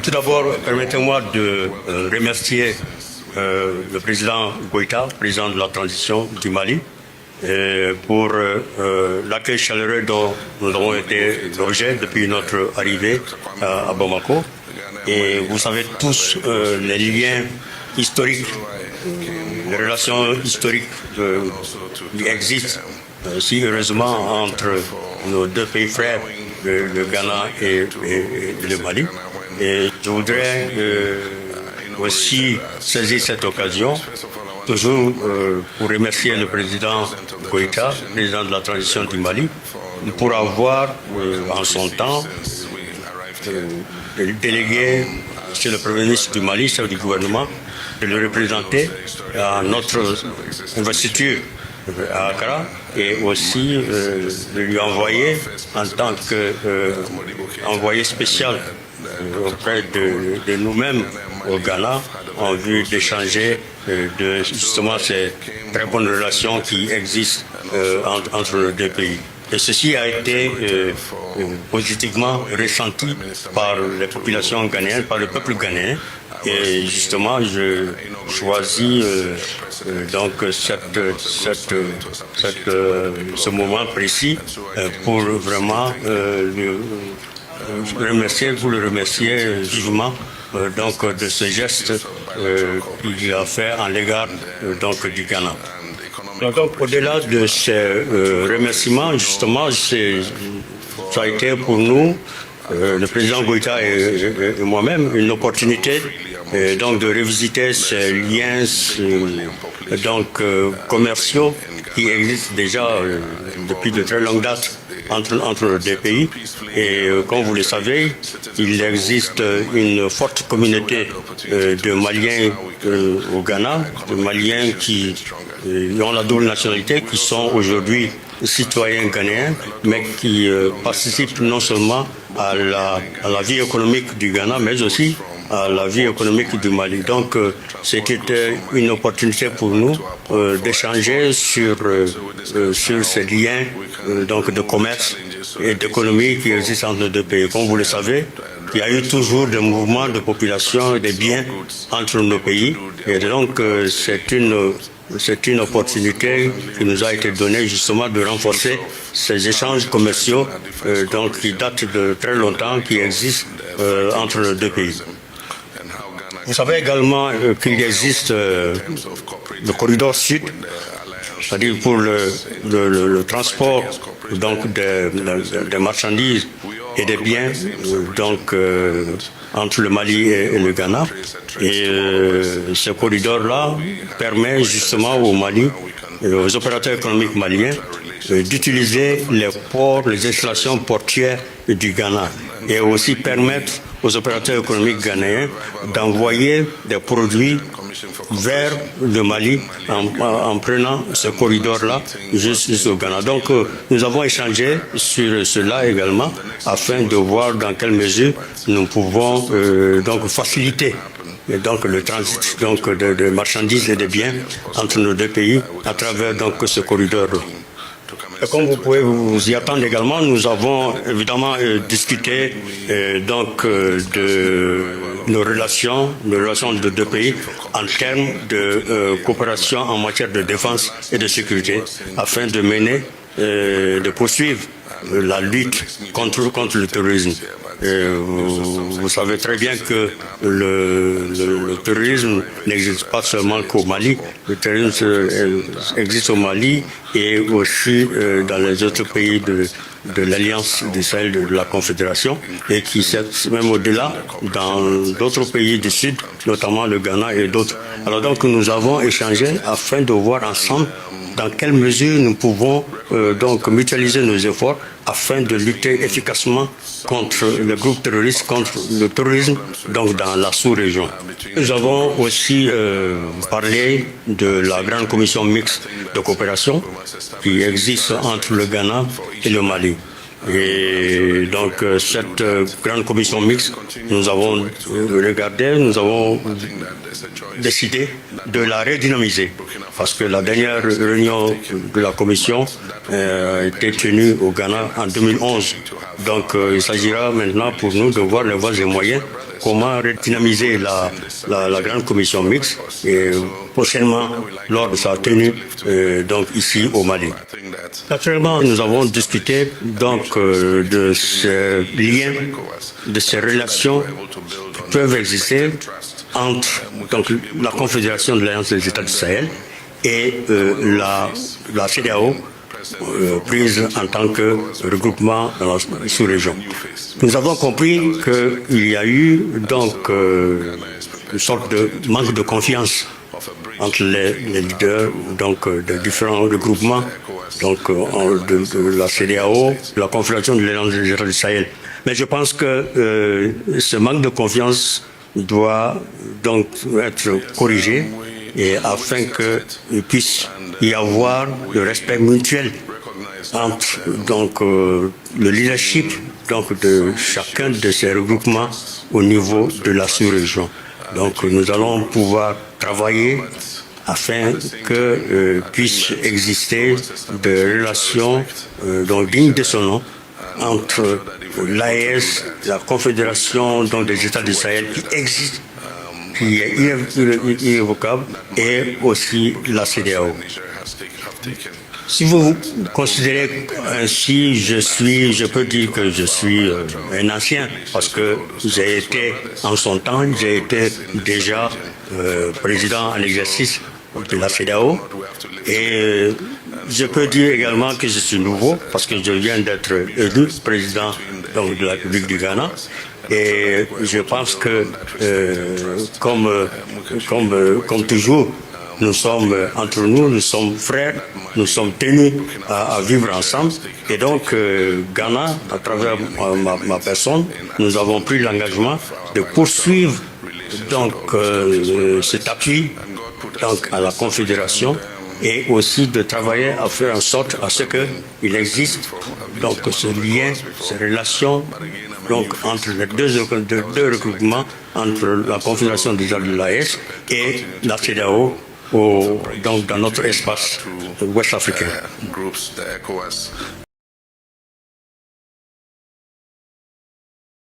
Tout d'abord, permettez-moi de remercier le président Goïta, président de la transition du Mali, pour l'accueil chaleureux dont nous avons été l'objet depuis notre arrivée à Bamako. Et vous savez tous les liens historiques, les relations historiques qui existent si heureusement entre nos deux pays frères, le Ghana et le Mali. Et je voudrais aussi saisir cette occasion, toujours pour remercier le président Goïta, président de la transition du Mali, pour avoir en son temps délégué chez le Premier ministre du Mali, chef du gouvernement, de le représenter à notre investiture à Accra et aussi de lui envoyer en tant qu'envoyé spécial auprès de nous-mêmes au Ghana en vue d'échanger de justement ces très bonnes relations qui existent entre les deux pays. Et ceci a été positivement ressenti par les populations ghanéennes, par le peuple ghanéen. Et justement, je choisis donc ce moment précis pour vraiment vous le remercier vivement donc de ce geste qu'il a fait en l'égard donc du Ghana. Donc au-delà de ces remerciements, justement, ça a été pour nous, le président Goïta et moi-même, une opportunité donc de revisiter ces liens donc commerciaux qui existent déjà depuis de très longues dates entre les deux pays. Et comme vous le savez, il existe une forte communauté de Maliens au Ghana, de Maliens qui ont la double nationalité, qui sont aujourd'hui citoyens ghanéens, mais qui participent non seulement à la vie économique du Ghana, mais aussi à la vie économique du Mali. Donc, c'était une opportunité pour nous d'échanger sur ces liens donc de commerce et d'économie qui existent entre les deux pays. Comme vous le savez, il y a eu toujours des mouvements de population et des biens entre nos pays. Et donc, c'est une opportunité qui nous a été donnée justement de renforcer ces échanges commerciaux donc qui datent de très longtemps, qui existent entre les deux pays. Vous savez également qu'il existe le corridor sud, c'est-à-dire pour le transport donc des marchandises et des biens donc entre le Mali et le Ghana. Et ce corridor-là permet justement au Mali, aux opérateurs économiques maliens, d'utiliser les ports, les installations portières du Ghana et aussi permettre aux opérateurs économiques ghanéens d'envoyer des produits vers le Mali en prenant ce corridor-là jusqu'au Ghana. Donc nous avons échangé sur cela également afin de voir dans quelle mesure nous pouvons donc faciliter donc le transit donc de marchandises et de biens entre nos deux pays à travers donc ce corridor-là. Et comme vous pouvez vous y attendre également, nous avons évidemment discuté donc de nos relations de deux pays en termes de coopération en matière de défense et de sécurité afin de mener, de poursuivre la lutte contre le terrorisme. Vous savez très bien que le terrorisme n'existe pas seulement qu'au Mali. Le terrorisme existe au Mali et aussi dans les autres pays de l'Alliance du Sahel, de la Confédération, et qui s'est même au-delà dans d'autres pays du Sud, notamment le Ghana et d'autres. Alors donc nous avons échangé afin de voir ensemble dans quelle mesure nous pouvons donc mutualiser nos efforts afin de lutter efficacement contre les groupes terroristes, contre le terrorisme, donc dans la sous-région. Nous avons aussi parlé de la grande commission mixte de coopération qui existe entre le Ghana et le Mali. Et donc cette grande commission mixte, nous avons regardé, nous avons décidé de la redynamiser parce que la dernière réunion de la commission a été tenue au Ghana en 2011. Donc il s'agira maintenant pour nous de voir les voies et moyens comment redynamiser la grande commission mixte et prochainement lors de sa tenue donc ici au Mali. Naturellement, nous avons discuté donc de ces liens, de ces relations qui peuvent exister entre donc, la Confédération de l'Alliance des États du Sahel et la CEDEAO, prise en tant que regroupement dans la sous-région. Nous avons compris qu'il y a eu donc une sorte de manque de confiance entre les leaders donc des différents regroupements donc de la CEDEAO, de la Confédération de l'Alliance des États du Sahel. Mais je pense que ce manque de confiance doit donc être corrigé et afin qu'il puisse y avoir le respect mutuel entre donc le leadership donc de chacun de ces regroupements au niveau de la sous-région. Donc nous allons pouvoir travailler afin que puisse exister des relations donc dignes de son nom entre l'AES, la Confédération donc des États du Sahel qui existe, qui est irrévocable, et aussi la CEDEAO. Si vous considérez ainsi, je peux dire que je suis un ancien, parce que j'ai été, en son temps, j'ai été déjà président en exercice de la CEDEAO, et je peux dire également que je suis nouveau, parce que je viens d'être élu président donc, de la République du Ghana. Et je pense que, comme toujours, nous sommes entre nous, nous sommes frères, nous sommes tenus à vivre ensemble. Et donc, Ghana, à travers ma personne, nous avons pris l'engagement de poursuivre donc, cet appui donc, à la Confédération et aussi de travailler à faire en sorte à ce qu'il existe donc, ce lien, ces relations donc, entre les deux regroupements, entre la Confédération des États de l'AES et la CEDEAO, donc dans notre espace ouest africain.